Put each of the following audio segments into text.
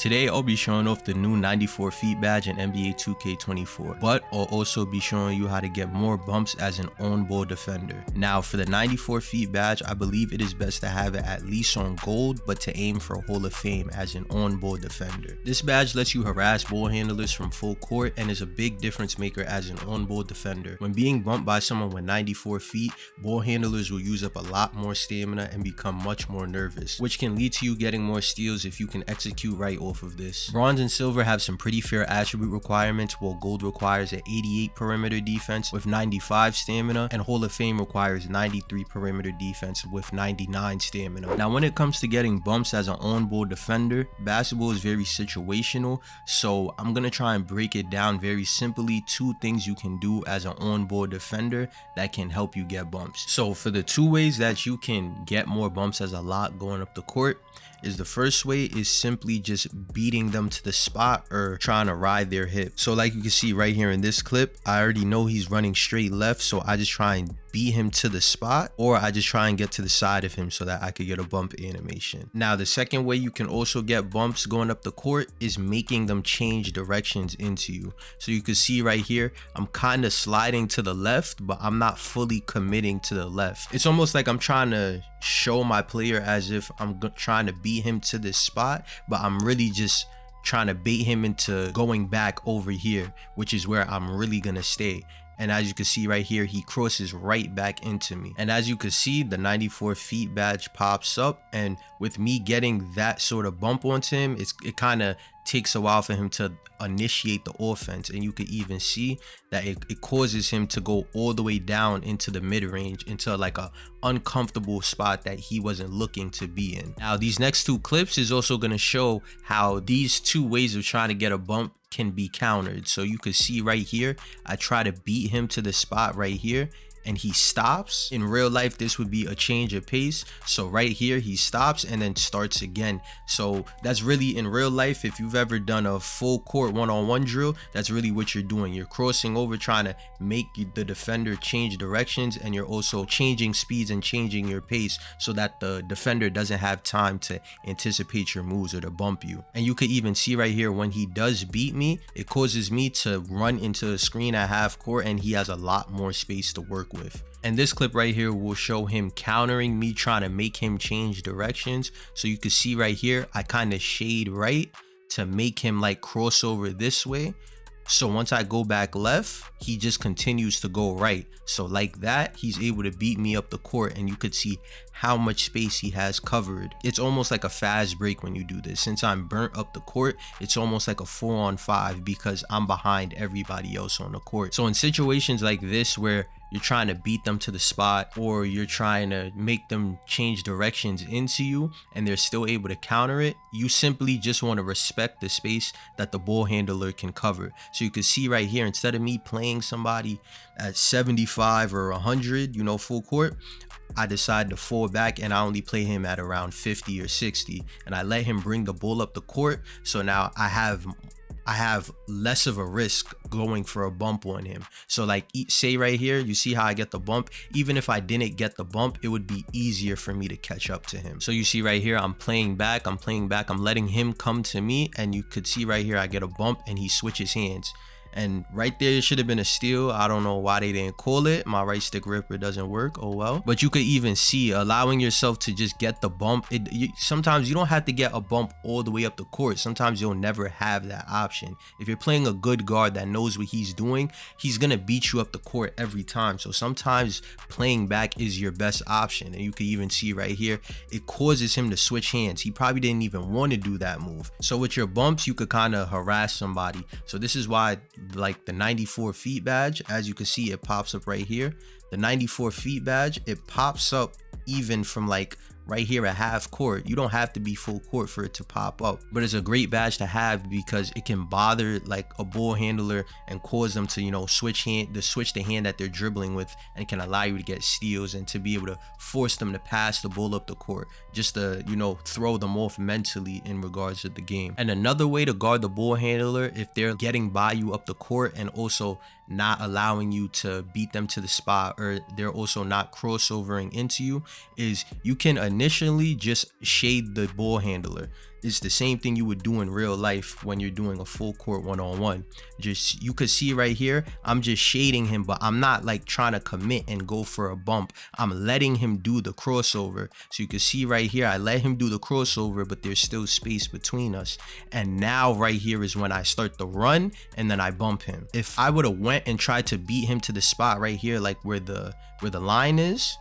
Today I'll be showing off the new 94 feet badge in NBA 2K24, but I'll also be showing you how to get more bumps as an on-ball defender. Now for the 94 feet badge, I believe it is best to have it at least on gold, but to aim for Hall of Fame as an on-ball defender. This badge lets you harass ball handlers from full court and is a big difference maker as an on-ball defender. When being bumped by someone with 94 feet, ball handlers will use up a lot more stamina and become much more nervous, which can lead to you getting more steals if you can execute right off of this. Bronze and silver have some pretty fair attribute requirements, while gold requires an 88 perimeter defense with 95 stamina, and Hall of Fame requires 93 perimeter defense with 99 stamina. Now when it comes to getting bumps as an on-ball defender, basketball is very situational, so I'm gonna try and break it down very simply. Two things you can do as an on-ball defender that can help you get bumps. So for the two ways that you can get more bumps as a lot going up the court, is the first way is simply just beating them to the spot or trying to ride their hip. So like you can see right here in this clip, I already know he's running straight left, so I just try and beat him to the spot, or I just try and get to the side of him so that I could get a bump animation. Now the second way you can also get bumps going up the court is making them change directions into you. So you can see right here, I'm kind of sliding to the left, but I'm not fully committing to the left. It's almost like I'm trying to show my player as if I'm trying to beat him to this spot, but I'm really just trying to bait him into going back over here, which is where I'm really gonna stay. And as you can see right here, he crosses right back into me. And as you can see, the 94 feet badge pops up, and with me getting that sort of bump onto him, it kind of takes a while for him to initiate the offense, and you could even see that it causes him to go all the way down into the mid-range, into like a uncomfortable spot that he wasn't looking to be in. Now these next two clips is also going to show how these two ways of trying to get a bump can be countered. So you could see right here, I try to beat him to the spot right here, and he stops. In real life, this would be a change of pace. So right here, he stops and then starts again. So that's really, in real life, if you've ever done a full court one-on-one drill, that's really what you're doing. You're crossing over, trying to make the defender change directions, and you're also changing speeds and changing your pace so that the defender doesn't have time to anticipate your moves or to bump you. And you could even see right here, when he does beat me, it causes me to run into a screen at half court, and he has a lot more space to work with. And this clip right here will show him countering me, trying to make him change directions. So you can see right here, I kind of shade right to make him like cross over this way. So once I go back left, he just continues to go right. So like that, he's able to beat me up the court, and you could see how much space he has covered. It's almost like a fast break when you do this. Since I'm burnt up the court, it's almost like a 4-on-5 because I'm behind everybody else on the court. So in situations like this where you're trying to beat them to the spot, or you're trying to make them change directions into you and they're still able to counter it, you simply just want to respect the space that the ball handler can cover. So you can see right here, instead of me playing somebody at 75 or 100, you know, full court, I decide to fall back and I only play him at around 50 or 60, and I let him bring the ball up the court. So now I have less of a risk going for a bump on him. So like, say right here, you see how I get the bump. Even if I didn't get the bump, it would be easier for me to catch up to him. So you see right here, I'm playing back, I'm letting him come to me, and you could see right here, I get a bump and he switches hands. And right there, it should have been a steal. I don't know why they didn't call it. My right stick ripper doesn't work. Oh well. But you could even see, allowing yourself to just get the bump. Sometimes you don't have to get a bump all the way up the court. Sometimes you'll never have that option. If you're playing a good guard that knows what he's doing, he's gonna beat you up the court every time. So sometimes playing back is your best option. And you can even see right here, it causes him to switch hands. He probably didn't even want to do that move. So with your bumps, you could kind of harass somebody. So this is why, like the 94 feet badge, as you can see, it pops up right here. The 94 feet badge, it pops up even from like right here at half court. You don't have to be full court for it to pop up, but it's a great badge to have because it can bother like a ball handler and cause them to, you know, switch the hand that they're dribbling with, and can allow you to get steals and to be able to force them to pass the ball up the court, just to, you know, throw them off mentally in regards to the game. And another way to guard the ball handler, if they're getting by you up the court and also not allowing you to beat them to the spot, or they're also not crossovering into you, is you can initially just shade the ball handler. It's the same thing you would do in real life when you're doing a full court one-on-one. Just, you could see right here, I'm just shading him, but I'm not like trying to commit and go for a bump. I'm letting him do the crossover. So you can see right here, I let him do the crossover, but there's still space between us. And now right here is when I start the run and then I bump him. If I would have went and tried to beat him to the spot right here, like where the line is,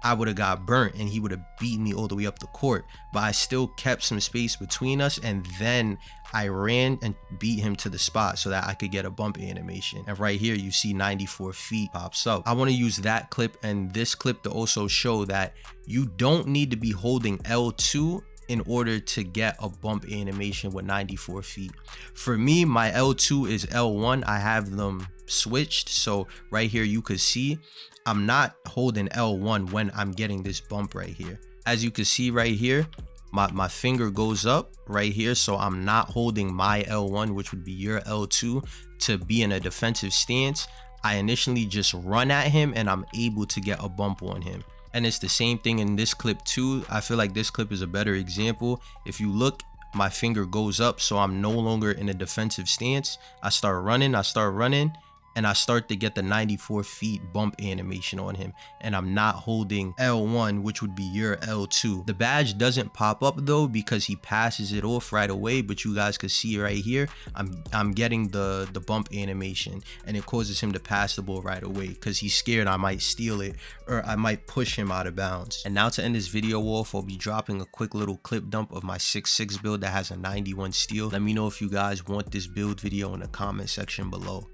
I would have got burnt and he would have beaten me all the way up the court. But I still kept some space between us, and then I ran and beat him to the spot so that I could get a bump animation. And right here you see 94 feet pops up. I want to use that clip and this clip to also show that you don't need to be holding L2 in order to get a bump animation with 94 feet. For me, my L2 is L1. I have them switched. So right here you could see I'm not holding L1 when I'm getting this bump right here. As you can see right here, my finger goes up right here, so I'm not holding my L1, which would be your L2, to be in a defensive stance. I initially just run at him and I'm able to get a bump on him. And it's the same thing in this clip too. I feel like this clip is a better example. If you look, my finger goes up, so I'm no longer in a defensive stance. I start running, and I start to get the 94 feet bump animation on him, and I'm not holding L1, which would be your L2. The badge doesn't pop up though because he passes it off right away, but you guys can see right here, I'm getting the bump animation, and it causes him to pass the ball right away because he's scared I might steal it or I might push him out of bounds. And now to end this video off, I'll be dropping a quick little clip dump of my 6'6" build that has a 91 steal. Let me know if you guys want this build video in the comment section below.